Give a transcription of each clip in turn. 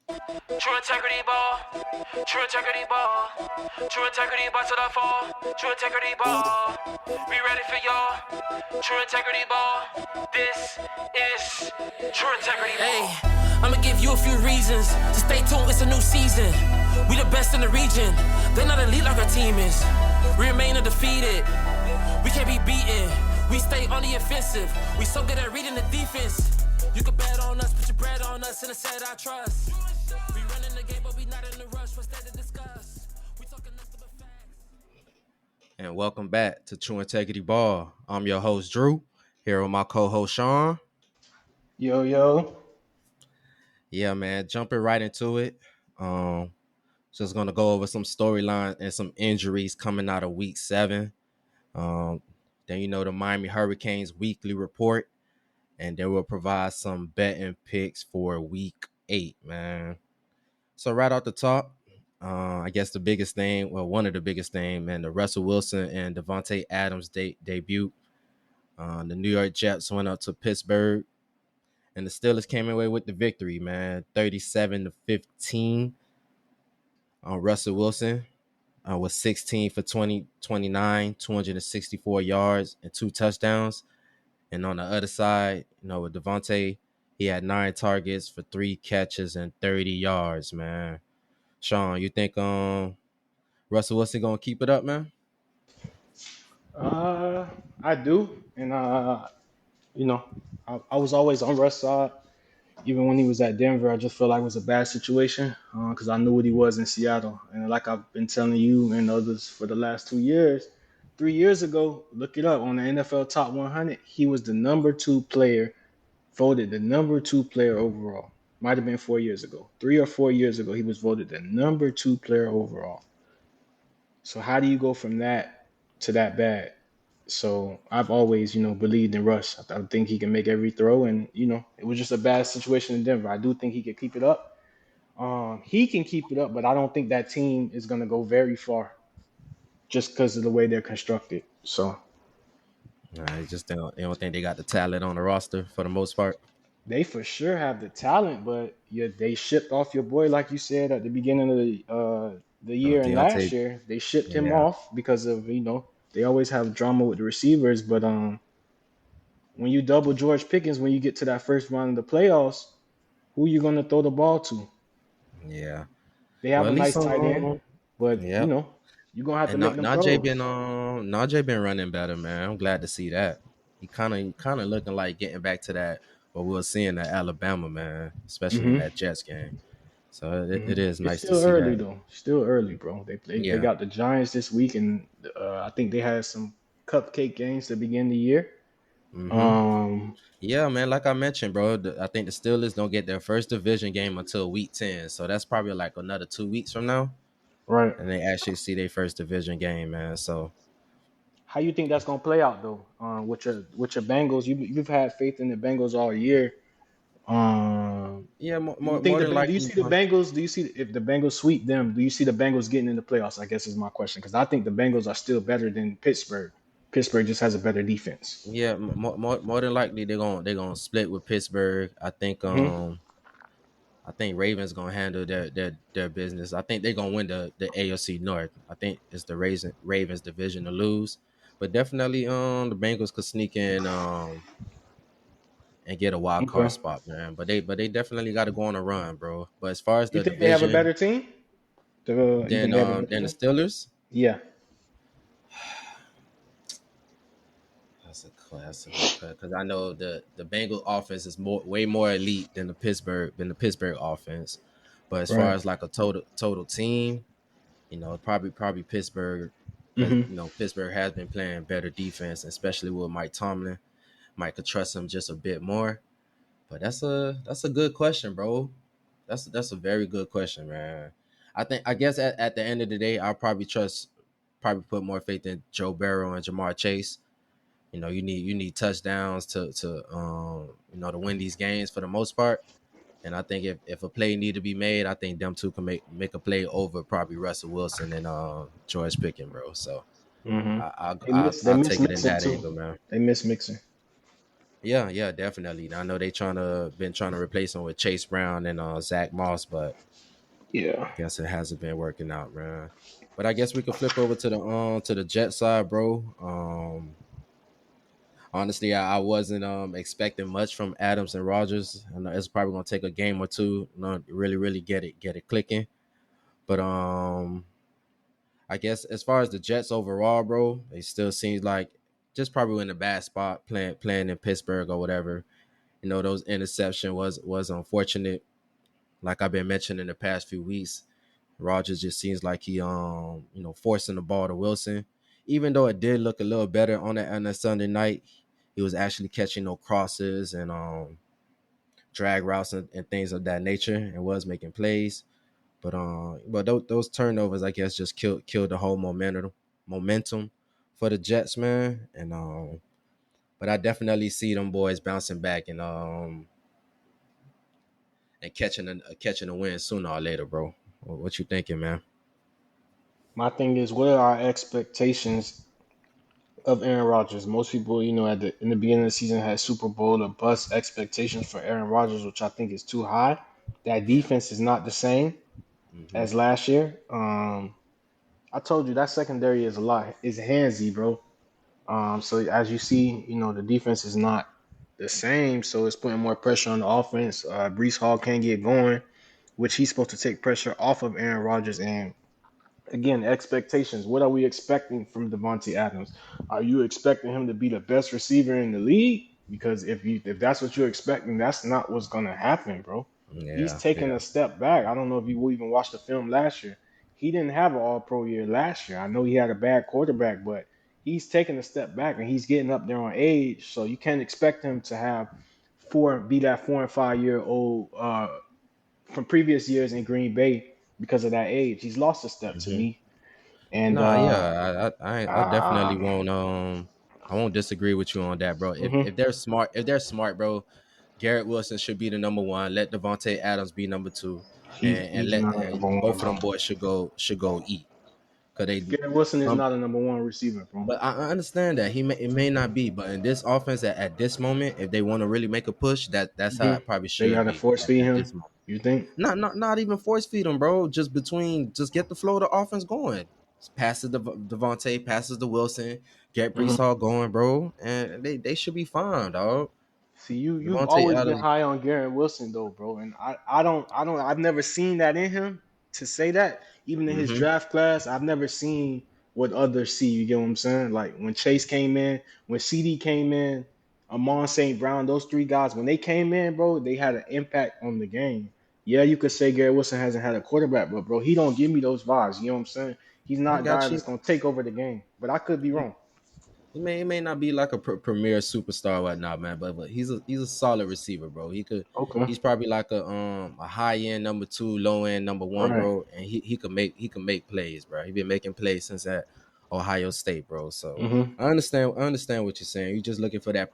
True integrity ball. True integrity ball. True integrity ball to the fall. True integrity ball. Be ready for y'all. True integrity ball. This is true integrity ball. Hey, I'ma give you a few reasons to stay tuned. It's a new season. We the best in the region. They're not elite like our team is. We remain undefeated. We can't be beaten. We stay on the offensive. We so good at reading the defense. You can bet on us, put your bread on us, and I said I trust. We running the game, but we not in the rush. What's there to discuss? We talking nothing but facts. And welcome back to True Integrity Ball. I'm your host, Drew, here with my co-host, Sean. Yo, yo. Yeah, man, jumping right into it. Just going to go over some storylines and some injuries coming out of Week 7. Um, then, the Miami Hurricanes weekly report, and then we'll provide some betting picks for Week 8, man. So right off the top, I guess the biggest thing, well, one of the biggest things, man, the Russell Wilson and Davante Adams debut. The New York Jets went up to Pittsburgh, and the Steelers came away with the victory, man, 37-15. Russell Wilson was 16 for 29, 264 yards and 2 touchdowns. And on the other side, with Davante, he had 9 targets for 3 catches and 30 yards, man. Sean, you think Russell Wilson gonna keep it up, man? I do, and you know, I was always on Russ' side, even when he was at Denver. I just felt like it was a bad situation because I knew what he was in Seattle, and like I've been telling you and others for the last 2 years. 3 years ago, look it up on the NFL Top 100. He was the number 2 player, voted the number 2 player overall. Might have been 4 years ago, 3 or 4 years ago. He was voted the number 2 player overall. So how do you go from that to that bad? So I've always, believed in Russ. I think he can make every throw, and it was just a bad situation in Denver. I do think he could keep it up. He can keep it up, but I don't think that team is going to go very far, just because of the way they're constructed. So I just they don't think they got the talent on the roster for the most part. they for sure have the talent, but they shipped off your boy, like you said at the beginning of the year and last Deontay, year. They shipped him yeah, off because of they always have drama with the receivers, but when you double George Pickens, when you get to that first round of the playoffs, who you gonna throw the ball to? yeah. They have Well, a at least nice tight end, but yeah. you're gonna have to And make them throws. Najee been running better, man. I'm glad to see that. He kind of looking like getting back to that what we were seeing at Alabama, man, especially in hmm that Jets game. So it hmm is It's nice to still see early that. though. Still early, bro. They Yeah. got the Giants this week, and I think they had some cupcake games to begin the year. Mm-hmm. Um, Yeah, man. Like I mentioned, bro, I think the Steelers don't get their first division game until Week 10. So that's probably like another 2 weeks from now, right. and they actually see their first division game, man. So How you think that's gonna play out though? With your Bengals, you've had faith in the Bengals all year. yeah, Do you think more than do you likely. see the Bengals? Do you see if the Bengals sweep them? Do you see the Bengals getting in the playoffs? I guess is my question because I think the Bengals are still better than Pittsburgh. Pittsburgh just has a better defense. Yeah, more than likely they're gonna split with Pittsburgh. hmm I think Ravens gonna handle their business. I think they're gonna win the AFC North. I think it's the Ravens division to lose, but definitely the Bengals could sneak in and get a wild card Okay. spot, man. But they definitely got to go on a run, bro. But as far as You the think they have a division, better team? You think they have a better than the team? Steelers, Yeah. that's a classic because I know the Bengal offense is way more elite than the Pittsburgh offense. But as far Right. as like a total team, probably Pittsburgh because hmm Pittsburgh has been playing better defense, especially with Mike Tomlin. Mike could trust him just a bit more. But that's a good question, bro. That's a very good question, man. I guess at the end of the day, I'll probably put more faith in Joe Burrow and Jamar Chase. You need touchdowns to win these games for the most part. And I think if a play need to be made, I think them two can make a play over probably Russell Wilson and George Pickens, bro. So hmm I, I'll, They I'll miss they I'll miss take it in mixing that too. angle, man. They miss mixing. Yeah, yeah, definitely. I know they trying to replace him with Chase Brown and Zach Moss, but Yeah. I guess it hasn't been working out, man. But I guess we could flip over to the Jet side, bro. Honestly, I wasn't expecting much from Adams and Rogers. I know it's probably gonna take a game or two, to really get it clicking. But I guess as far as the Jets overall, bro, it still seems like just probably in a bad spot playing in Pittsburgh or whatever. You know, those interception was unfortunate. Like I've been mentioning the past few weeks, Rogers just seems like he forcing the ball to Wilson. Even though it did look a little better on that Sunday night, he was actually catching no crosses and drag routes and things of that nature and was making plays. But those turnovers, I guess, just killed the whole momentum for the Jets, man. But I definitely see them boys bouncing back and catching a win sooner or later, bro. What you thinking, man? My thing is, what are our expectations of Aaron Rodgers? Most people, in the beginning of the season had Super Bowl or bust expectations for Aaron Rodgers, which I think is too high. That defense is not the same Hmm. as last year. I told you that secondary is a lot. Is handsy, bro. So as you see, the defense is not the same, so it's putting more pressure on the offense. Brees Hall can't get going, which he's supposed to take pressure off of Aaron Rodgers. And again, expectations. What are we expecting from Davante Adams? Are you expecting him to be the best receiver in the league? Because if that's what you're expecting, that's not what's gonna happen, bro. He's Yeah, taking a yeah. step back. I don't know if you even watched the film last year. He didn't have an All Pro year last year. I know he had a bad quarterback, but he's taking a step back and he's getting up there on age. So you can't expect him to have be that 4 and 5 year old from previous years in Green Bay because of that age. He's lost a step to Hmm. me. And Nah, yeah, I definitely uh, won't disagree with you on that, bro. If mhm. they're smart, bro, Garrett Wilson should be the number one. Let Devontae Adams be number two, and He's let not a number one, both of bro. them boys should go eat. Cause they Garrett Wilson is some, not a number one receiver, bro. but I understand that it may not be, but in this offense at this moment, if they want to really make a push, that's how Hmm. it probably They should gotta be force feed at him. this moment. You think? Not even force feed them, bro. Just get the flow of the offense going. Passes the Devontae, passes the Wilson, get Brees Hmm. Hall going, bro, and they should be fine, dog. See, you've Devontae always been Adams. high on Garrett Wilson though, bro, and I've never seen that in him to say that. Even in his Mm-hmm. draft class, I've never seen what others see. You get what I'm saying? Like when Chase came in, when CD came in, Amon St. Brown, those three guys, when they came in, bro, they had an impact on the game. Yeah, you could say Garrett Wilson hasn't had a quarterback, but bro, he don't give me those vibes. You know what I'm saying? He's I not a guy got that's you. gonna take over the game. But I could be wrong. He may not be like a premier superstar or whatnot, man, but he's a solid receiver, bro. Okay. He's probably like a high end number two, low end number one, Right. bro, and he could make plays, bro. He been making plays since at Ohio State, bro. So Mm-hmm. I understand what you're saying. You're just looking for that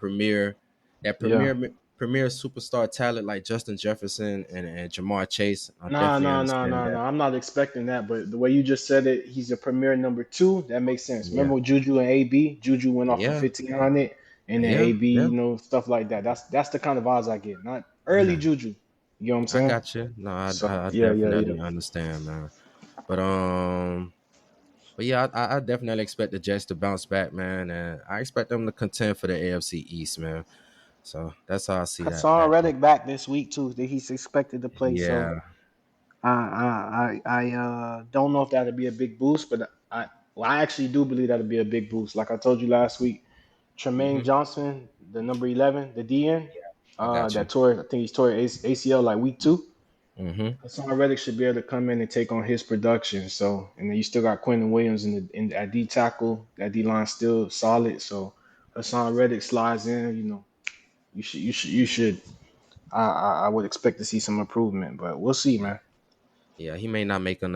Yeah. premier superstar talent like Justin Jefferson and Jamar Chase. I Nah, definitely nah, nah, understand nah, that. nah. I'm not expecting that, but the way you just said it, he's a premier number two. That makes sense. Yeah, Remember Juju and AB? Juju went off for yeah, 1,500, and then yeah, AB, yeah, stuff like that. That's the kind of vibes I get. Not early yeah. Juju. You know what I'm I saying? got you. No, So I yeah, yeah, yeah. definitely understand, man. But yeah, I definitely expect the Jets to bounce back, man, and I expect them to contend for the AFC East, man. So that's how I see that. Hassan That Reddick back this week too. That he's expected to play. So yeah. I don't know if that'll be a big boost, but I actually do believe that'll be a big boost. Like I told you last week, Tremaine Hmm. Johnson, the number 11, the DN, I got you. that tore. I think he's tore his ACL like week 2. Hmm. Hassan Reddick should be able to come in and take on his production. So, and then you still got Quentin Williams in at D tackle. That D line still solid. So Hassan Reddick slides in. You should. I would expect to see some improvement, but we'll see, Yeah, man. yeah. He may not make an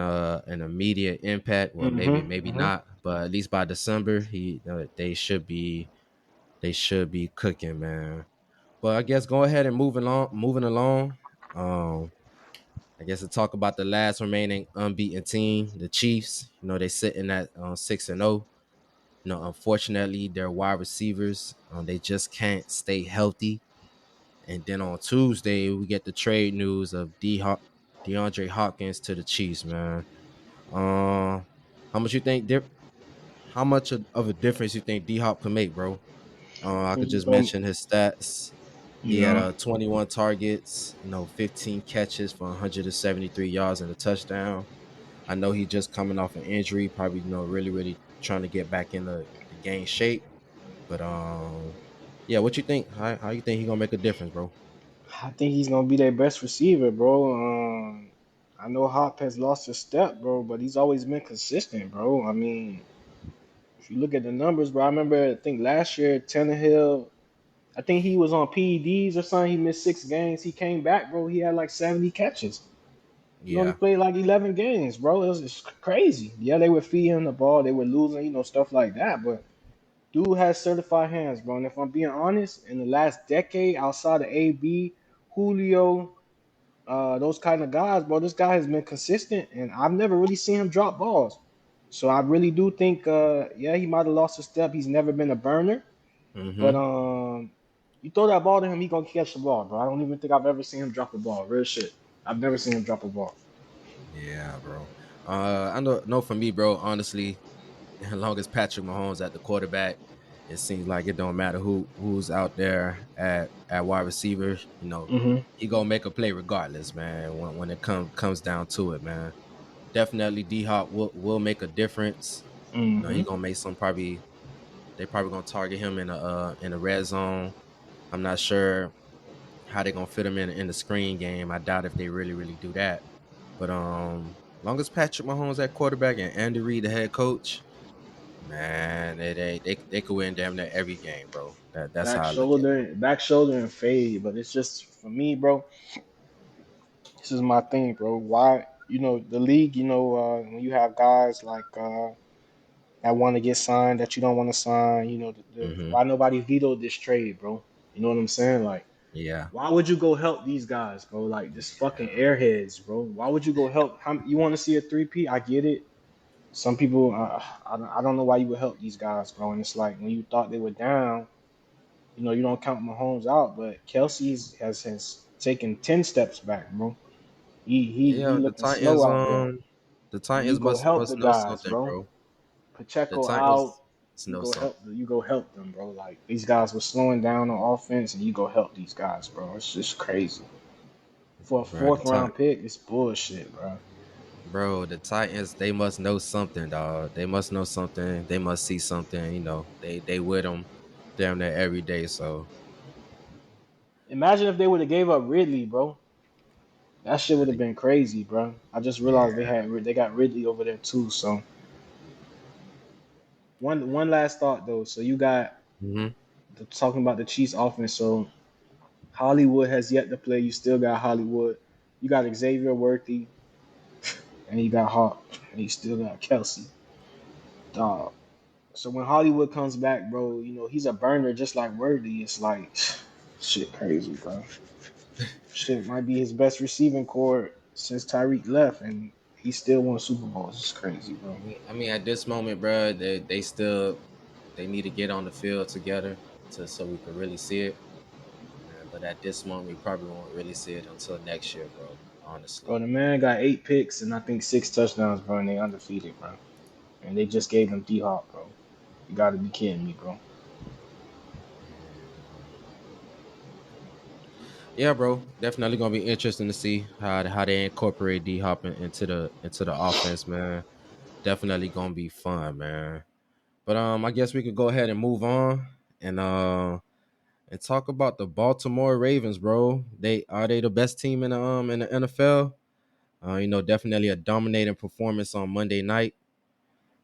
immediate impact. Well, maybe Mm-hmm. not, but at least by December, they should be cooking, man. But I guess go ahead and moving along. Um, I guess to talk about the last remaining unbeaten team, the Chiefs. They sitting at 6-0. Unfortunately, their wide receivers, they just can't stay healthy. And then on Tuesday, we get the trade news of DeAndre Hopkins to the Chiefs, man. How much you think? How much of a difference you think D Hop can make, bro? I I think could he's just going. mention his stats. He had Yeah, 21 targets, 15 catches for 173 yards and a touchdown. I know he just coming off an injury, probably really, really trying to get back in the game shape. But yeah, what you think? How you think he gonna make a difference, bro? I think he's gonna be their best receiver, bro. I know Hop has lost his step, bro, but he's always been consistent, bro. I mean, if you look at the numbers, bro, I remember I think last year Tannehill, I think he was on PEDs or something. He missed 6 games. He came back, bro. He had like 70 catches. He only Yeah. played like 11 games, bro. It's crazy. Yeah, they were feeding him the ball. They were losing, stuff like that. But dude has certified hands, bro. And if I'm being honest, in the last decade, outside of AB, Julio, those kind of guys, bro, this guy has been consistent, and I've never really seen him drop balls. So I really do think, yeah, he might have lost a step. He's never been a burner, but Mm-hmm. you throw that ball to him, he gonna catch the ball, bro. I don't even think I've ever seen him drop a ball. Real shit. I've never seen him drop a ball. Yeah, bro. I know for me, bro, honestly, as long as Patrick Mahomes at the quarterback, it seems like it don't matter who's out there at wide receiver. Mm-hmm. He gonna make a play regardless, man. When it comes down to it, man. Definitely D Hop will make a difference. He Mm-hmm. gonna make some probably they probably gonna target him in a red zone. I'm not sure how they gonna fit him in the screen game. I doubt if they really do that. But long as Patrick Mahomes at quarterback and Andy Reid the head coach, man, they could win damn near every game, bro. That's how I look at it. Back shoulder, and fade. But it's just for me, bro. This is my thing, bro. Why, the league, when you have guys like that want to get signed that you don't want to sign, Hmm. why nobody vetoed this trade, bro? You know what I'm saying? Like, Yeah, why would you go help these guys, bro? Like, just fucking airheads, bro. Why would you go help? You want to see a 3P? I get it. Some people, I don't know why you would help these guys, bro. And it's like when you thought they were down, you don't count Mahomes out, but Kelsey's has taken 10 steps back, bro. He yeah. looking slow out there. The And you Titans go help the must know guys, something, bro. bro. The Pacheco out. Titans know something. You go help them, bro. Like these guys were slowing down on offense, and you go help these guys, bro. It's just crazy. For a Bro, fourth round pick, it's bullshit, bro. the Titans, they must know something, dog. They must know something. They must see something. They with them damn near every day. So Imagine if they would have gave up Ridley, bro. That shit would have they- been crazy, bro. I just realized yeah. they got Ridley over there too. So one last thought though. So you got Hmm. talking about the Chiefs offense. So Hollywood has yet to play. You still got Hollywood. You got Xavier Worthy, and you got Hawk, and you still got Kelsey. Dog. So when Hollywood comes back, bro, he's a burner just like Worthy. It's like shit crazy, bro. Shit might be his best receiving core since Tyreek left, and he still won Super Bowls. It's crazy, bro. I mean, at this moment, bro, they still they need to get on the field together so we can really see it. But at this moment, we probably won't really see it until next year, bro. Honestly. Bro, the man got 8 picks and I think 6 touchdowns, bro, and they undefeated, bro. And they just gave him D Hop, bro. You gotta be kidding me, bro. Yeah, bro. Definitely gonna be interesting to see how they incorporate D Hop into the offense, man. Definitely gonna be fun, man. But I guess we could go ahead and move on and talk about the Baltimore Ravens, bro. They the best team in the NFL. Definitely a dominating performance on Monday night.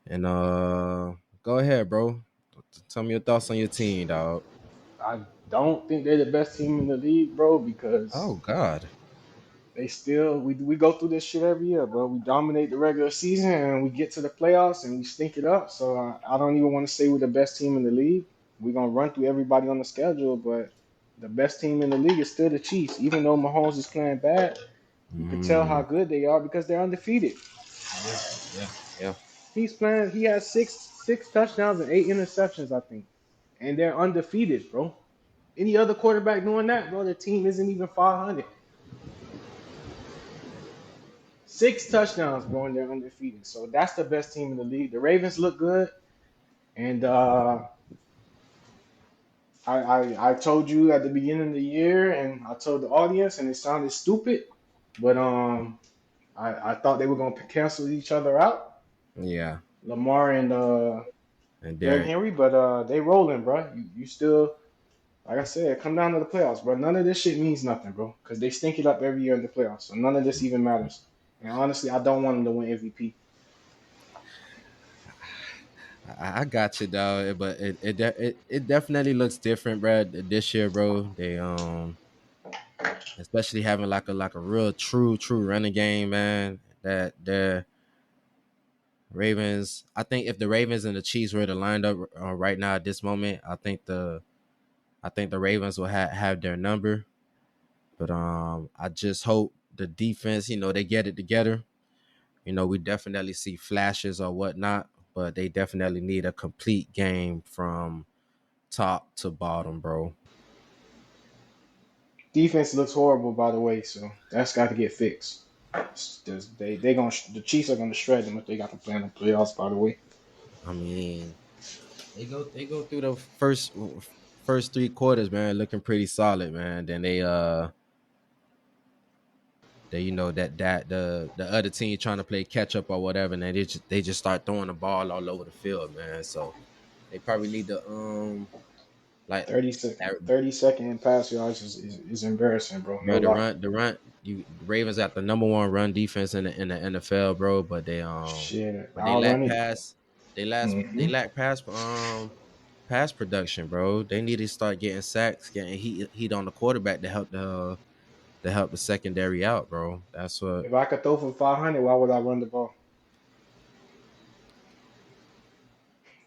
And go ahead, bro. Tell me your thoughts on your team, dog. I don't think they're the best team in the league, bro, because Oh God. they still we go through this shit every year, bro. We dominate the regular season and we get to the playoffs and we stink it up. So I don't even want to say we're the best team in the league. We're gonna run through everybody on the schedule, but the best team in the league is still the Chiefs. Even though Mahomes is playing bad, you could tell how Mm, good they are because they're undefeated. yeah, yeah, yeah. He's playing. He has six touchdowns and 8 interceptions, I think, and they're undefeated, bro. Any other quarterback doing that, bro? The team isn't even 500. Six touchdowns, bro, and they're undefeated. So that's the best team in the league. The Ravens look good, and I told you at the beginning of the year, and I told the audience, and it sounded stupid, but I thought they were gonna cancel each other out, Yeah, Lamar and and Derrick Derek. Henry, but they rolling, bro. You still, like I said, come down to the playoffs, bro. None of this shit means nothing, bro, because they stink it up every year in the playoffs. So none of this even matters. And honestly, I don't want them to win MVP. I got you, dog. But it definitely looks different, bro. This year, bro. They especially having like a real true running game, man. That the Ravens. I think if the Ravens and the Chiefs were to line up right now at this moment, I think the Ravens will have their number. But I just hope the defense, they get it together. We definitely see flashes or whatnot, but they definitely need a complete game from top to bottom, bro. Defense looks horrible, by the way, so that's got to get fixed. They gonna the Chiefs are gonna shred them if they got to play in the playoffs. By the way, I mean, they go through the first 3 quarters, man, looking pretty solid, man. Then they that the other team trying to play catch up or whatever, and then they just start throwing the ball all over the field, man. So they probably need to like 30 second, that 30 second pass yards is embarrassing, bro. No bro, the lie. run, the run. The Ravens got the number one run defense in the NFL, bro. But they Shit, but they I'll lack run it. pass. They Hmm. lack pass production, bro. They need to start getting sacks, getting heat on the quarterback to help the secondary out, bro. That's what. If I could throw for 500, why would I run the ball?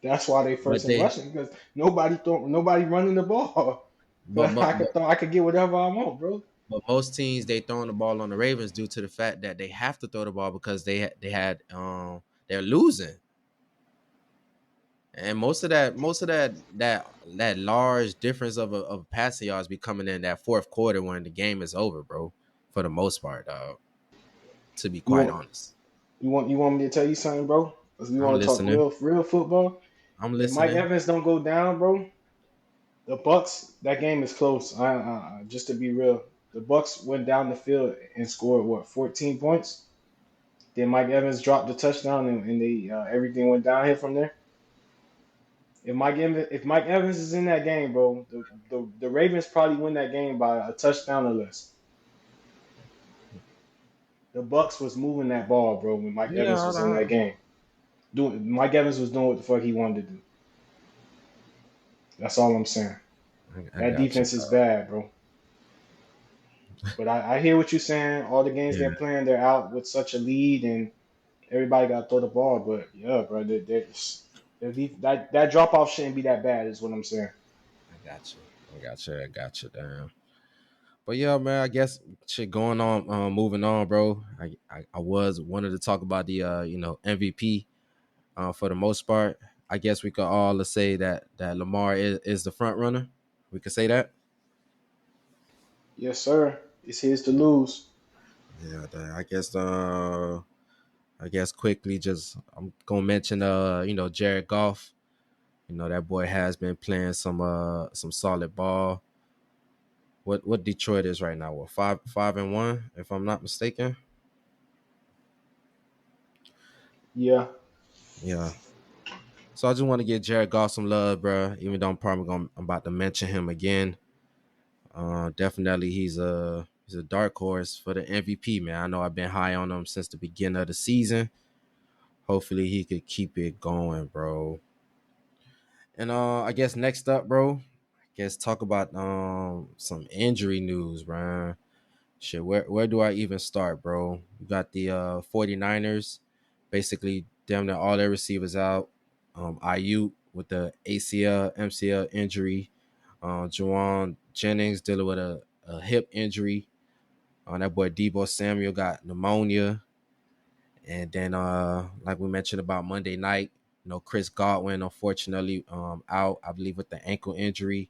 That's why they But first in they rushing because nobody running the ball. So but but but, I could get whatever I want, bro. but most teams they throwing the ball on the Ravens due to the fact that they have to throw the ball because they're losing. And most of that large difference of passing yards be coming in that fourth quarter when the game is over, bro. For the most part, dog. To be You quite want honest, you want me to tell you something, bro? Because we I'm want to talk listening. real football. I'm If Mike listening. Evans don't go down, bro, the Bucks that game is close. Just to be real, the Bucks went down the field and scored what 14 points. Then Mike Evans dropped the touchdown and they everything went downhill from there. If Mike Evans is in that game, bro, the Ravens probably win that game by a touchdown or less. The Bucks was moving that ball, bro, when Mike Yeah, Evans was in that game. Mike Evans was doing what the fuck he wanted to do. That's all I'm saying. I That got you, defense is dog. bad, bro. But I hear what you're saying. All the games they're Yeah, playing, they're out with such a lead, and everybody got to throw the ball. But yeah, bro, that drop off shouldn't be that bad, is what I'm saying. I got you. I got you. Damn. But yeah, man, I guess shit going on, moving on, bro. I was wanted to talk about the MVP for the most part. I guess we could all say that Lamar is the front runner. We could say that. Yes, sir. It's his to lose. Yeah, I guess quickly just I'm gonna mention Jared Goff. That boy has been playing some solid ball. What Detroit is right now? What, 5-1 if I'm not mistaken. Yeah. Yeah. So I just want to give Jared Goff some love, bro. Even though I'm about to mention him again. Definitely he's a dark horse for the MVP, man. I know I've been high on him since the beginning of the season. Hopefully he could keep it going, bro. And I guess next up, bro, I guess talk about some injury news, bro. Shit, where do I even start, bro? You got the 49ers, basically damn near all their receivers out. IU with the ACL, MCL injury. Juwan Jennings dealing with a hip injury. That boy Debo Samuel got pneumonia. And then like we mentioned about Monday night, Chris Godwin, unfortunately, out, I believe, with the ankle injury.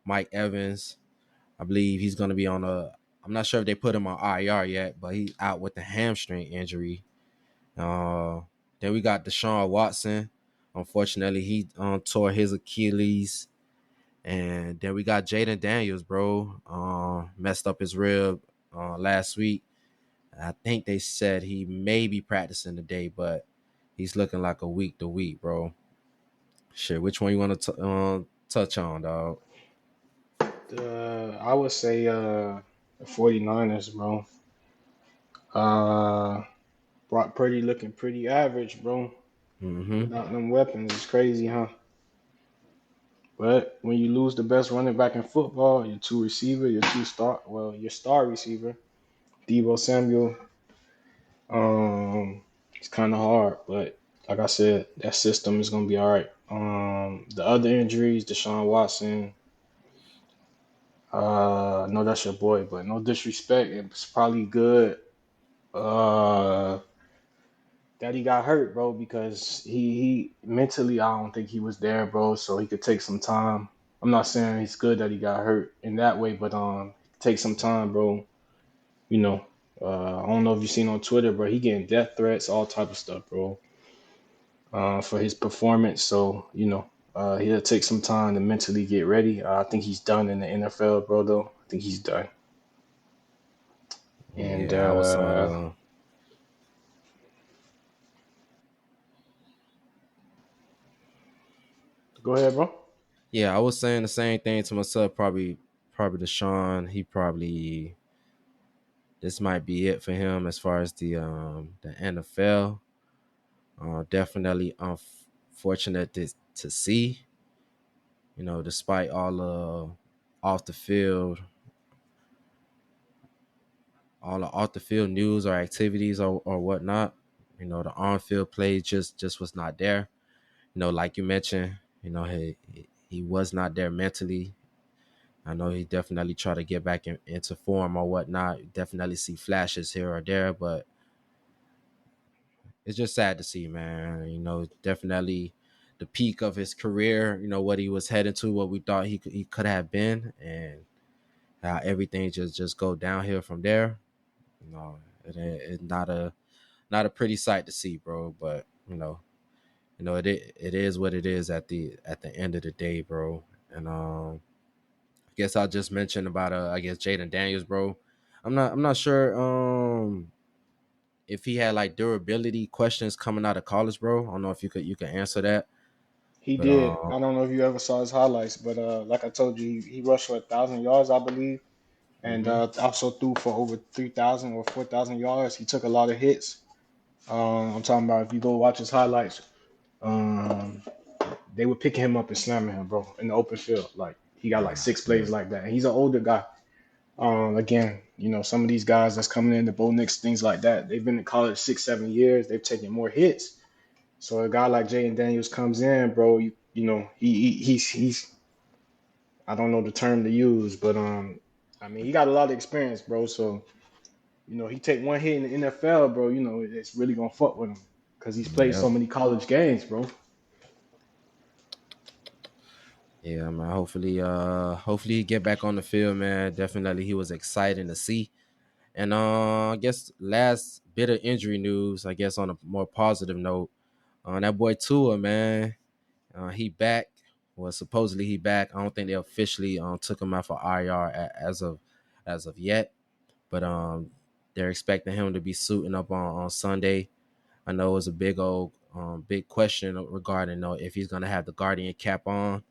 Mike Evans, I believe he's going to be on a. I'm not sure if they put him on IR yet, but he's out with the hamstring injury. Uh, then we got Deshaun Watson. Unfortunately, he tore his Achilles. And then we got Jaden Daniels, bro. Messed up his rib last week. I think they said he may be practicing today, but he's looking like a week to week, bro. Shit, which one you want to touch on, dog? I would say the 49ers, bro. Uh, Brock Purdy looking pretty average, bro. Mm-hmm. Without them weapons, it's crazy, huh? But when you lose the best running back in football, your two receiver, your star receiver, Debo Samuel, it's kind of hard. But like I said, that system is gonna be all right. The other injuries, Deshaun Watson, no, that's your boy, but no disrespect, it's probably good. Uh, that he got hurt, bro, because he mentally, I don't think he was there, bro. So he could take some time. I'm not saying it's good that he got hurt in that way, but take some time, bro. You know, I don't know if you've seen on Twitter, bro. He getting death threats, all type of stuff, bro, for his performance. So he'll take some time to mentally get ready. I think he's done in the NFL, bro. Though I think he's done. And Yeah, I was go ahead, bro. yeah, I was saying the same thing to myself. Probably Deshaun. He probably this might be it for him as far as the NFL. Definitely unfortunate to see. Despite all off the field, all the off the field news or activities or whatnot, the on field play just was not there. Like you mentioned, he was not there mentally. I know he definitely tried to get back into form or whatnot. Definitely see flashes here or there, but it's just sad to see, man. Definitely the peak of his career. What he was heading to, what we thought he could have been, and how everything just go downhill from there. It's not a pretty sight to see, bro. But it is what it is at the end of the day, bro. And I guess I'll just mention about I guess Jaden Daniels, bro. I'm not sure if he had like durability questions coming out of college, bro. I don't know if you could answer that. He But did. I don't know if you ever saw his highlights, but like I told you, he rushed for 1,000 yards, I believe, and mhm. also threw for over 3,000 or 4,000 yards. He took a lot of hits. I'm talking about if you go watch his highlights, um, they were picking him up and slamming him, bro, in the open field. Like he got like six Yeah. plays like that. And he's an older guy. Again, some of these guys that's coming in the Bo Nix, things like that, they've been in college 6, 7 years. They've taken more hits. So a guy like Jaden Daniels comes in, bro. He's I don't know the term to use, but I mean he got a lot of experience, bro. So he take one hit in the NFL, bro. It's really gonna fuck with him because he's played so Yep. many college games, bro. Yeah, man. Hopefully he get back on the field, man. Definitely he was exciting to see. And I guess last bit of injury news, I guess on a more positive note, that boy Tua, man, he back. Well, supposedly he back. I don't think they officially took him out for IR as of yet, but they're expecting him to be suiting up on Sunday. I know it was a big question regarding if he's gonna have the Guardian cap on.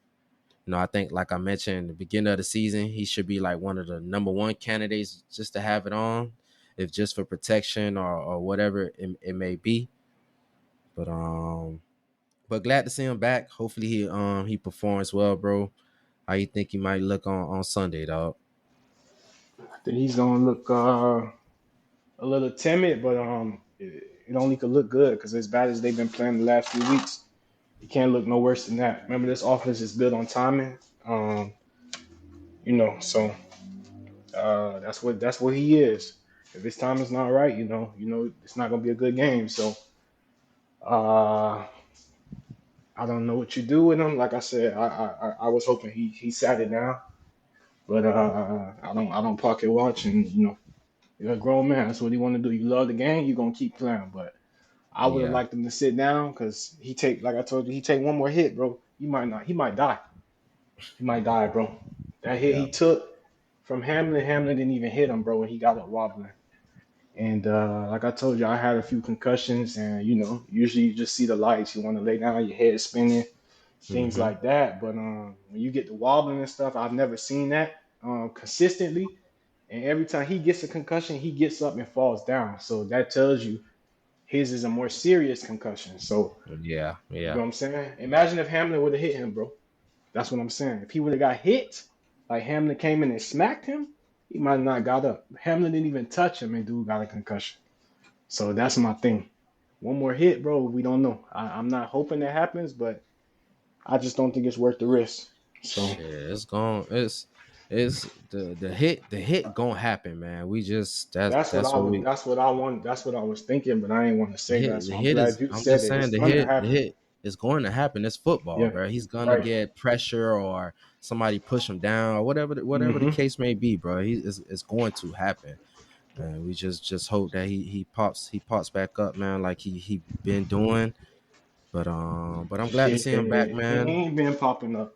I think like I mentioned in the beginning of the season, he should be like one of the number one candidates just to have it on, if just for protection or whatever it may be. But glad to see him back. Hopefully he performs well, bro. How you think he might look on Sunday, dog? I think he's gonna look a little timid, but it only could look good because as bad as they've been playing the last few weeks, it can't look no worse than that. Remember, this offense is built on timing. So that's what he is. If his time is not right, it's not gonna be a good game. So uh, I don't know what you do with him. Like I said, I was hoping he sat it down, but I don't pocket watch, and you're a grown man. That's what he want to do. You love the game, you gonna keep playing. But I would have Yeah. liked him to sit down because he take, like I told you, he take one more hit, bro. He might not. He might die. He might die, bro. That hit Yeah. he took from Hamlin, Hamlin didn't even hit him, bro, and he got up wobbling. And like I told you, I had a few concussions, and usually you just see the lights. You want to lay down, your head spinning, things Mm-hmm. like that. But when you get the wobbling and stuff, I've never seen that consistently. And every time he gets a concussion, he gets up and falls down. So that tells you his is a more serious concussion. So Yeah. you know Yeah. what I'm saying? Imagine if Hamlin would have hit him, bro. That's what I'm saying. If he would have got hit, like Hamlin came in and smacked him, he might have not got up. Hamlin didn't even touch him, and dude got a concussion. So that's my thing. One more hit, bro. We don't know. I'm not hoping that happens, but I just don't think it's worth the risk. So Shit, it's going. It's the hit gonna happen, man. We just that's what that's I what would. we That's what I want. That's what I was thinking, but I didn't want to the say that. hit So the I'm hit glad is. you I'm said just it. saying It's the gonna hit the happen. hit is going to happen. It's football, Yeah. bro. He's gonna Right. get pressure or somebody push him down or whatever the Mm-hmm. case may be, bro. It's going to happen. And we just hope that he pops back up, man, like he been doing. But I'm glad to Shit, see him back, he man. ain't been popping up.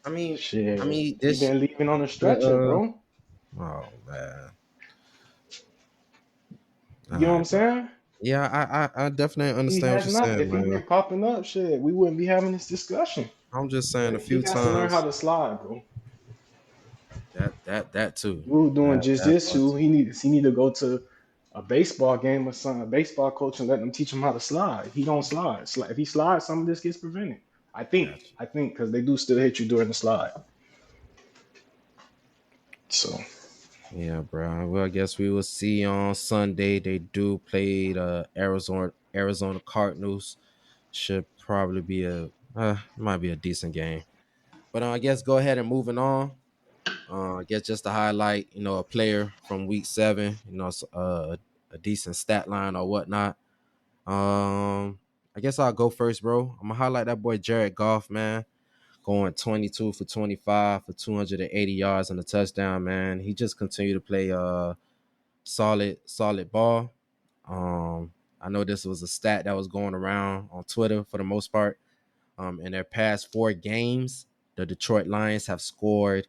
I mean, I Shit, mean he this been leaving on a the stretcher, bro. oh man. All You know what I'm right, bro. saying? Yeah, I definitely He understand what has you're not. saying, If he man. been popping up, shit, we wouldn't be having this discussion. I'm just saying a But he few got to learn how times to slide, bro. that too. Dude doing That part jiu-jitsu, too. he need to go to a baseball game or something, a baseball coach, and let them teach him how to slide. He don't slide. If he slides, some of this gets prevented. I think. Gotcha. I think because they do still hit you during the slide. So Yeah, bro. Well, I guess we will see on Sunday. They do play the Arizona Cardinals. Should probably be might be a decent game. But I guess go ahead and moving on. I guess just to highlight, a player from week 7, a decent stat line or whatnot. I guess I'll go first, bro. I'm gonna highlight that boy Jared Goff, man, going 22 for 25 for 280 yards and a touchdown, man. He just continued to play solid ball. I know this was a stat that was going around on Twitter for the most part. In their past 4 games, the Detroit Lions have scored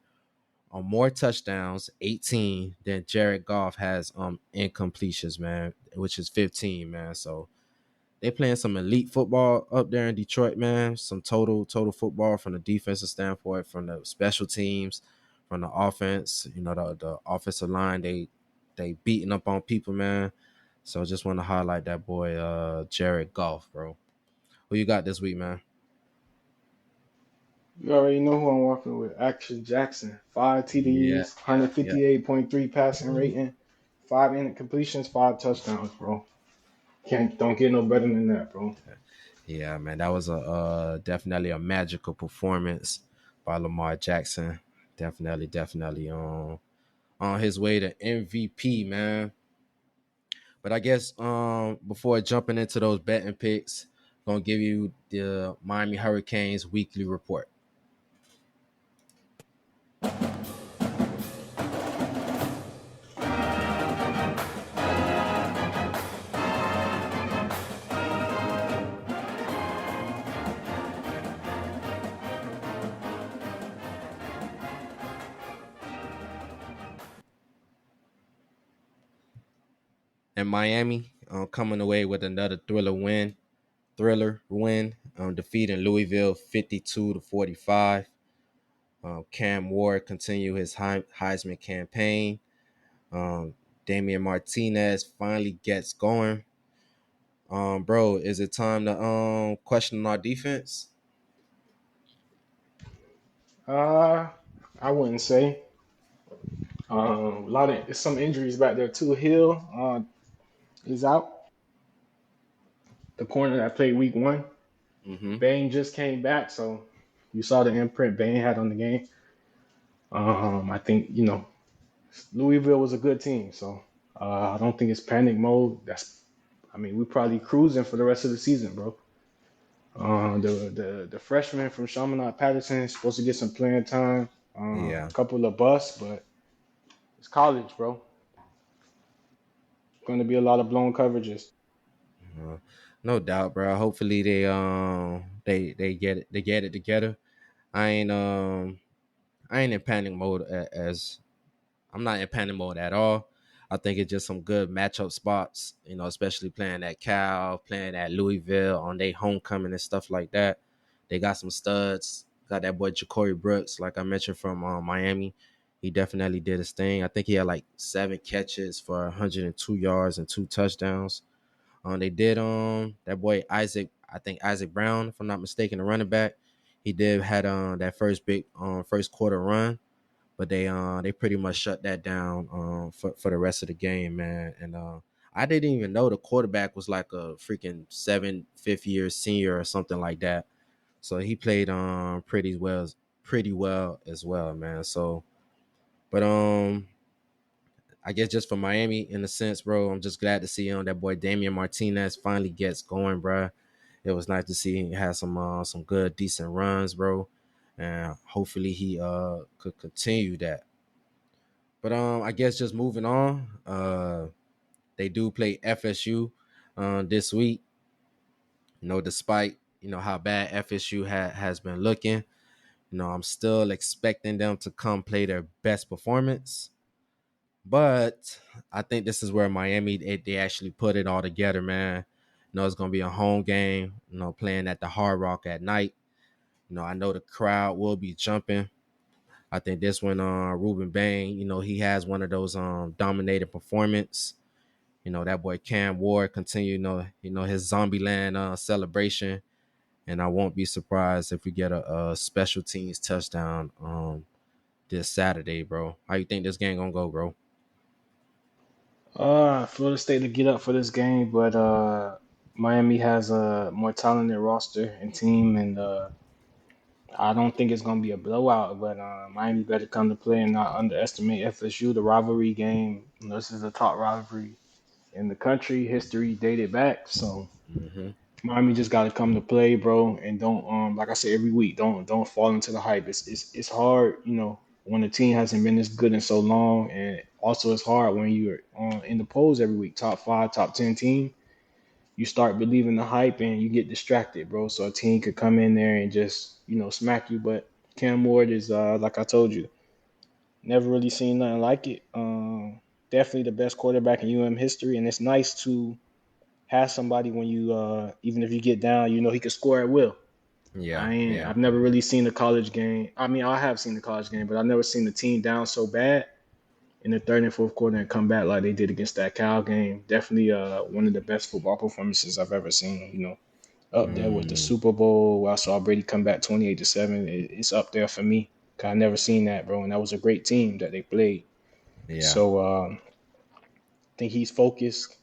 on more touchdowns, 18, than Jared Goff has incompletions, man, which is 15, man. So they playing some elite football up there in Detroit, man. Some total football from the defensive standpoint, from the special teams, from the offense. The offensive line, they beating up on people, man. So just want to highlight that boy, Jared Goff, bro. Who you got this week, man? you already know who I'm working with. Action Jackson, 5 TDs, Yeah. 158.3 passing rating, 5 incompletions, 5 touchdowns, bro. Can't don't get no better than that, bro. Yeah, man, that was a definitely a magical performance by Lamar Jackson. Definitely on his way to MVP, man. But I guess before jumping into those betting picks, gonna give you the Miami Hurricanes weekly report. And Miami coming away with another thriller win, defeating Louisville 52-45. Cam Ward continue his Heisman campaign. Damian Martinez finally gets going. Bro, is it time to question our defense? Uh, I wouldn't say. A lot of some injuries back there too. Hill is out. The corner that played week 1. Mm-hmm. Bane just came back, so you saw the imprint Bane had on the game. I think Louisville was a good team, so I don't think it's panic mode. I mean, we're probably cruising for the rest of the season, bro. The freshman from Chaminade Patterson is supposed to get some playing time. Yeah. A couple of busts, but it's college, bro. Going to be a lot of blown coverages. Uh, no doubt, bro. Hopefully they get it together. I ain't I ain't in panic mode as I'm not in panic mode at all. I think it's just some good matchup spots, especially playing at Cal, playing at Louisville on their homecoming and stuff like that. They got some studs. Got that boy Ja'Cory Brooks, like I mentioned from Miami. He definitely did his thing. I think he had like 7 catches for 102 yards and 2 touchdowns. They did that boy Isaac, I think Isaac Brown, if I'm not mistaken, the running back. He did had that first big first quarter run, but they pretty much shut that down for the rest of the game, man. And I didn't even know the quarterback was like a freaking fifth year senior or something like that. So he played pretty well as well, man. So but I guess just for Miami in a sense, bro, I'm just glad to see that boy Damian Martinez finally gets going, bro. It was nice to see he had some good decent runs, bro. And hopefully he could continue that. But I guess just moving on, they do play FSU this week. Despite how bad FSU has been looking, I'm still expecting them to come play their best performance. But I think this is where Miami they actually put it all together, man. It's gonna be a home game. Playing at the Hard Rock at night. I know the crowd will be jumping. I think this one, Ruben Bain, he has one of those dominated performance. That boy Cam Ward continue, his Zombieland celebration, and I won't be surprised if we get a special teams touchdown this Saturday, bro. How you think this game gonna go, bro? Florida State to get up for this game, but Miami has a more talented roster and team, and I don't think it's gonna be a blowout. But Miami better come to play and not underestimate FSU. The rivalry game, this is the top rivalry in the country. History dated back, so Mm-hmm. Miami just got to come to play, bro, and don't like I say every week, don't fall into the hype. It's hard, when the team hasn't been this good in so long, and also it's hard when you're in the polls every week, top 5, top 10 team. You start believing the hype and you get distracted, bro. So a team could come in there and just smack you. But Cam Ward is like I told you, never really seen nothing like it. Definitely the best quarterback in history, and it's nice to have somebody when you even if you get down, he could score at will. Yeah, yeah. I've never really seen a college game. I mean, I have seen the college game, but I've never seen the team down so bad in the third and fourth quarter and come back like they did against that Cal game. Definitely one of the best football performances I've ever seen. Up there with the Mm, Super Bowl where I saw Brady come back 28-7. It's up there for me. 'Cause I never seen that, bro, and that was a great team that they played. yeah, So I think he's focused.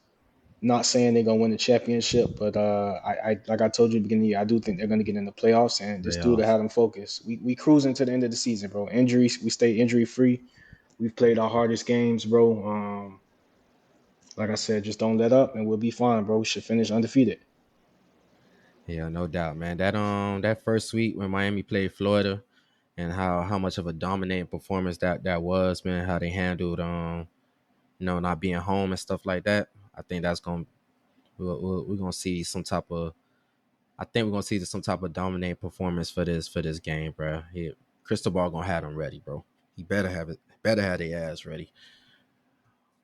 Not saying they're gonna win the championship, but I like I told you at the beginning of the year, I do think they're gonna get in the playoffs, and this dude playoffs. had them focused. We cruising to the end of the season, bro. Injuries, we stay injury free. We've played our hardest games, bro. Like I said, just don't let up, and we'll be fine, bro. We should finish undefeated. Yeah, no doubt, man. That first week when Miami played Florida, and how much of a dominating performance that was, man. How they handled not being home and stuff like that. I think that's gonna we're gonna see some type of I think we're gonna see some type of dominating performance for this game, bro. Cristobal gonna have them ready, bro. He better have it. Better have their ass ready.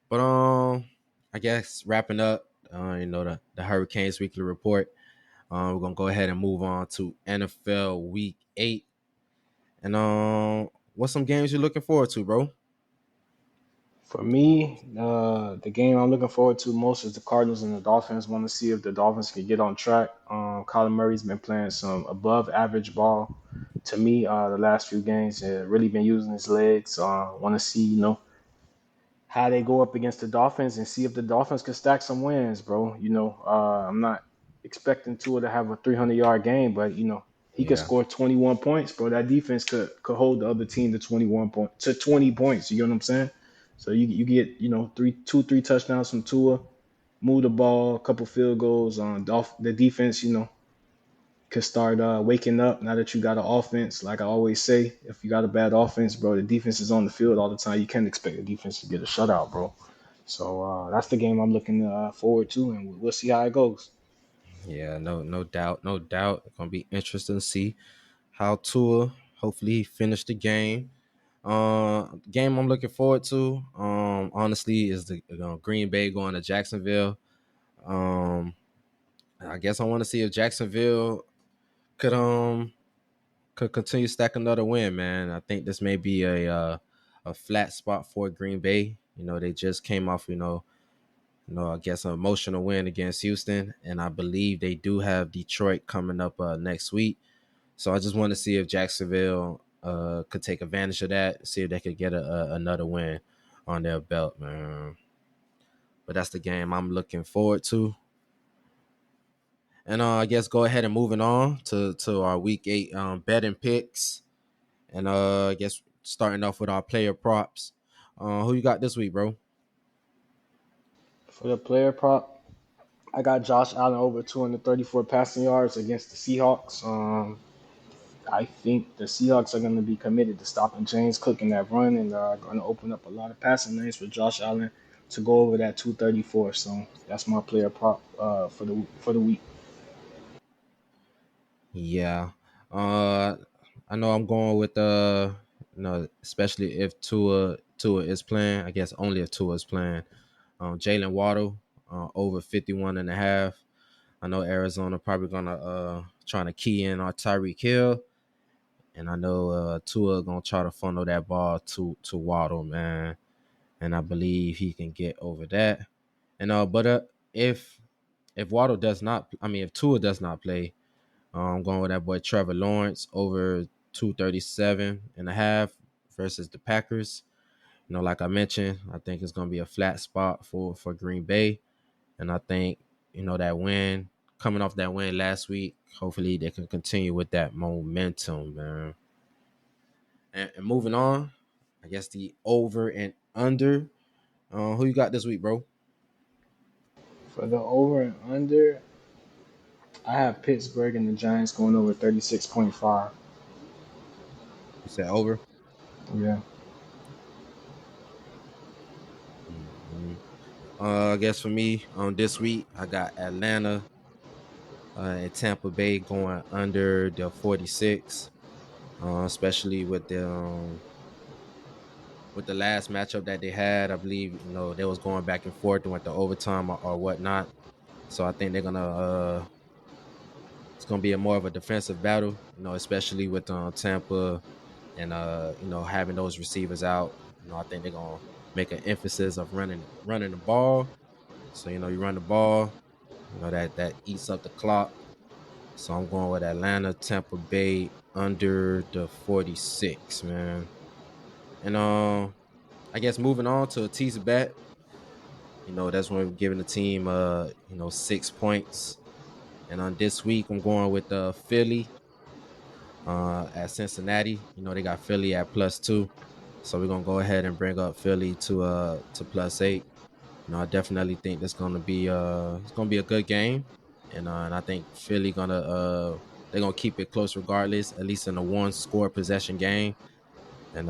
But I guess wrapping up, the Hurricanes weekly report. We're gonna go ahead and move on to NFL Week 8. And what's some games you're looking forward to, bro? For me, the game I'm looking forward to most is the Cardinals and the Dolphins. Want to see if the Dolphins can get on track. Kyler Murray's been playing some above average ball. To me, the last few games, really been using his legs. Want to see, how they go up against the Dolphins and see if the Dolphins can stack some wins, bro. I'm not expecting Tua to have a 300-yard game, but he could Yeah, score 21 points, bro. That defense could hold the other team to 20 points. You know what I'm saying? So you get three touchdowns from Tua, move the ball, a couple field goals on the defense. could start waking up now that you got an offense. Like I always say, if you got a bad offense, bro, the defense is on the field all the time. You can't expect the defense to get a shutout, bro. So that's the game I'm looking forward to, and we'll see how it goes. Yeah, no doubt, no doubt. It's gonna be interesting to see how Tua hopefully he finished the game. Game I'm looking forward to, honestly, is the Green Bay going to Jacksonville. Um, I guess I want to see if Jacksonville could could continue stack another win, man. I think this may be a flat spot for Green Bay. You know, they just came off, I guess an emotional win against Houston, and I believe they do have Detroit coming up next week. So I just want to see if Jacksonville could take advantage of that, see if they could get another win on their belt, man. But that's the game I'm looking forward to. And I guess go ahead and moving on to our week 8 betting picks. And I guess starting off with our player props. Who you got this week, bro? For the player prop, I got Josh Allen over 234 passing yards against the Seahawks. I think the Seahawks are going to be committed to stopping James Cook in that run, and going to open up a lot of passing lanes for Josh Allen to go over that 234. So that's my player prop for the week. Yeah. Uh I know I'm going with especially if Tua is playing. I guess only if Tua is playing. Jalen Waddle over 51.5. I know Arizona probably gonna trying to key in on Tyreek Hill. And I know Tua gonna try to funnel that ball to Waddle, man. And I believe he can get over that. And but if Waddle does not, I mean if Tua does not play, I'm going with that boy Trevor Lawrence over 237.5 versus the Packers. You know, like I mentioned, I think it's gonna be a flat spot for Green Bay. And I think, that win, coming off that win last week, hopefully they can continue with that momentum, man. And moving on, I guess the over and under. Who you got this week, bro? For the over and under, I have Pittsburgh and the Giants going over 36.5. You said over. Yeah. Mhm. I guess for me, this week I got Atlanta and Tampa Bay going under the 46, especially with the last matchup that they had. I believe they was going back and forth and went to overtime or whatnot. So I think they're gonna it's gonna be a more of a defensive battle, especially with Tampa and having those receivers out. I think they're gonna make an emphasis of running the ball. So you run the ball, that eats up the clock. So I'm going with Atlanta, Tampa Bay under the 46, man. And I guess moving on to a teaser bet, that's when we're giving the team 6 points. And on this week, I'm going with Philly at Cincinnati. They got Philly at +2. So we're gonna go ahead and bring up Philly to +8. I definitely think that's gonna be it's gonna be a good game, and I think Philly they're gonna keep it close regardless, at least in a one score possession game. And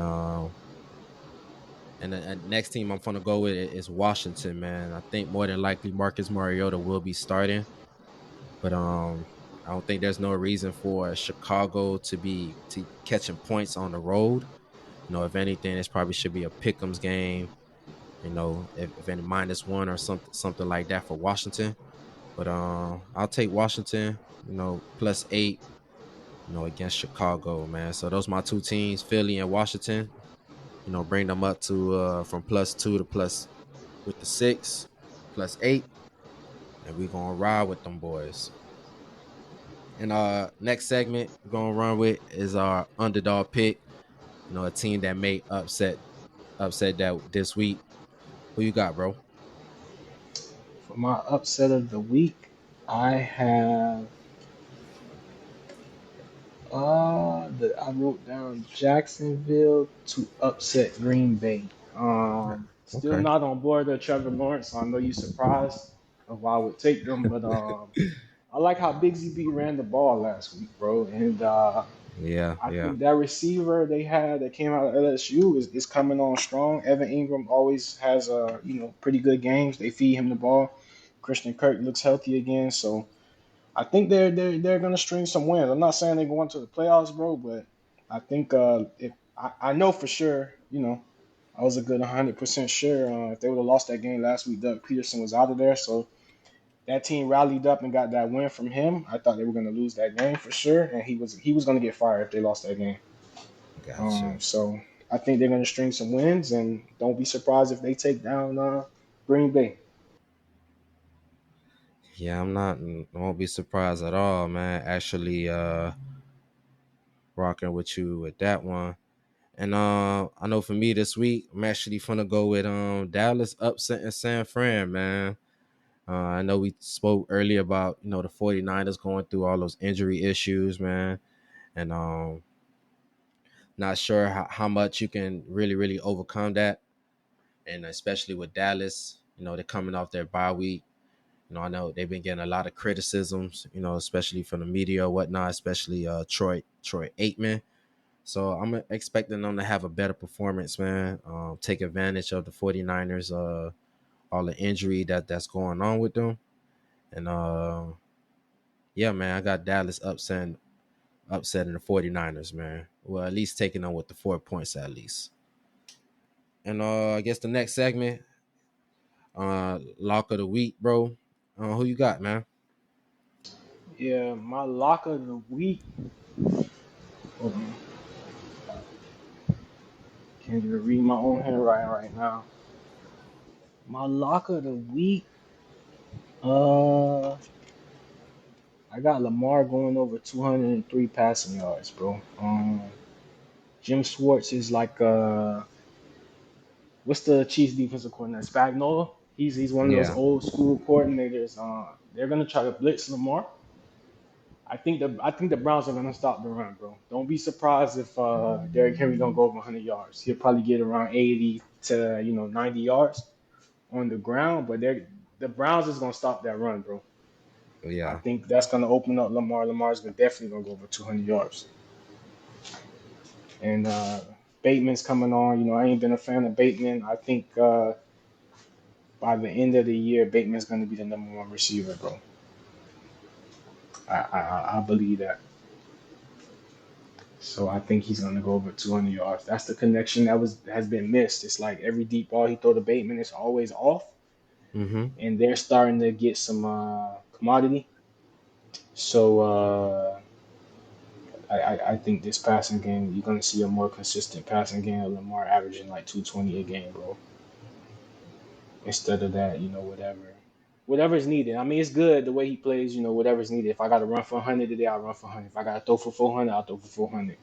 the next team I'm gonna go with is Washington, man. I think more than likely Marcus Mariota will be starting, but I don't think there's no reason for Chicago to catching points on the road. If anything, this probably should be a pick'ems game. If any -1 or something like that for Washington. But I'll take Washington, +8, against Chicago, man. So those are my two teams, Philly and Washington. Bring them up to from +2 to plus with the 6, +8, and we're gonna ride with them boys. And next segment we're gonna run with is our underdog pick. A team that may upset that this week. Who you got, bro? For my upset of the week, I have I wrote down Jacksonville to upset Green Bay. Still Okay. not on board with Trevor Lawrence, so I know you're surprised of why I would take them, but I like how Bigsy B ran the ball last week, bro. And Yeah, I yeah, think that receiver they had that came out of LSU is coming on strong. Evan Ingram always has pretty good games. They feed him the ball. Christian Kirk looks healthy again, so I think they're gonna string some wins. I'm not saying they're going to the playoffs, bro, but I think if I know for sure, I was a good 100% sure if they would have lost that game last week, Doug Peterson was out of there, so that team rallied up and got that win from him. I thought they were gonna lose that game for sure, and he was gonna get fired if they lost that game. gotcha. So I think they're gonna string some wins, and don't be surprised if they take down Green Bay. Yeah, I won't be surprised at all, man. Actually, rocking with you with that one. And I know for me this week, I'm actually gonna go with Dallas upsetting San Fran, man. I know we spoke earlier about, the 49ers going through all those injury issues, man. And not sure how much you can really overcome that. And especially with Dallas, they're coming off their bye week. I know they've been getting a lot of criticisms, especially from the media or whatnot, especially Troy Aikman. So I'm expecting them to have a better performance, man. Take advantage of the 49ers, all the injury that's going on with them. And yeah, man, I got Dallas upsetting the 49ers, man. Well, at least taking them with the 4 points at least. And I guess the next segment, lock of the week, bro. Who you got, man? Yeah, my lock of the week. Hold on, can't even read my own handwriting right now. My lock of the week. Uh, I got Lamar going over 203 passing yards, bro. Jim Schwartz is like what's the Chiefs defensive coordinator? Spagnuolo. He's one of those Yeah, old school coordinators. They're gonna try to blitz Lamar. I think the Browns are gonna stop the run, bro. Don't be surprised if Derrick Henry don't go over 100 yards. He'll probably get around 80 to 90 yards on the ground, but the Browns is gonna stop that run, bro. I yeah. think that's gonna open up Lamar. Lamar's definitely gonna go over 200 yards. And Bateman's coming on. I ain't been a fan of Bateman. I think by the end of the year, Bateman's gonna be the number one receiver, bro. I believe that. So I think he's gonna go over 200 yards. That's the connection that has been missed. It's like every deep ball he throw to Bateman is always off, Mm-hmm. and they're starting to get some commodity. So I think this passing game you're gonna see a more consistent passing game of Lamar averaging like 220 a game, bro. Instead of that, whatever's needed. I mean, it's good the way he plays. Whatever's needed. If I got to run for 100 today, I'll run for 100. If I got to throw for 400, I'll throw for 400.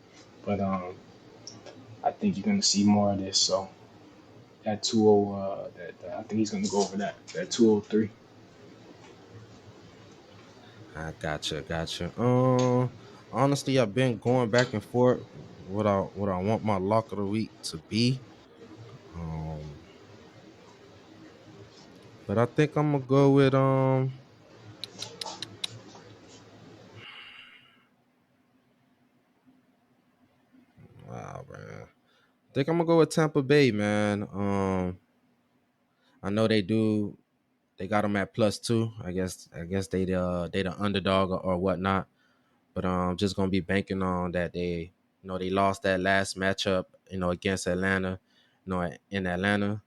But I think you're gonna see more of this. So that 20, I think he's gonna go over that 203. I gotcha. Honestly, I've been going back and forth what I want my lock of the week to be. Um, but I think I'm gonna go with wow, man. I think I'm gonna go with Tampa Bay, man. I know they got them at +2. I guess they the underdog or whatnot. But just gonna be banking on that they lost that last matchup, against Atlanta, in Atlanta.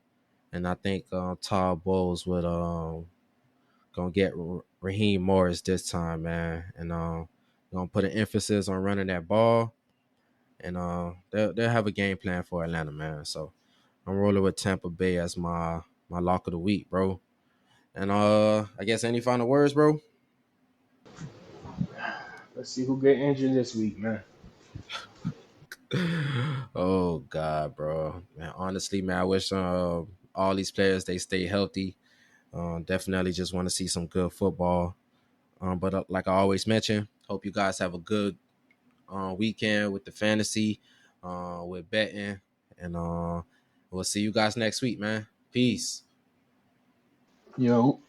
And I think Todd Bowles would gonna get Raheem Morris this time, man. And gonna put an emphasis on running that ball. And they'll have a game plan for Atlanta, man. So I'm rolling with Tampa Bay as my lock of the week, bro. And I guess any final words, bro? Let's see who get injured this week, man. Oh God, bro. Man, honestly, man, I wish all these players they stay healthy. Definitely just want to see some good football. But like I always mention, hope you guys have a good weekend with the fantasy, with betting, and we'll see you guys next week, man. Peace. Yo.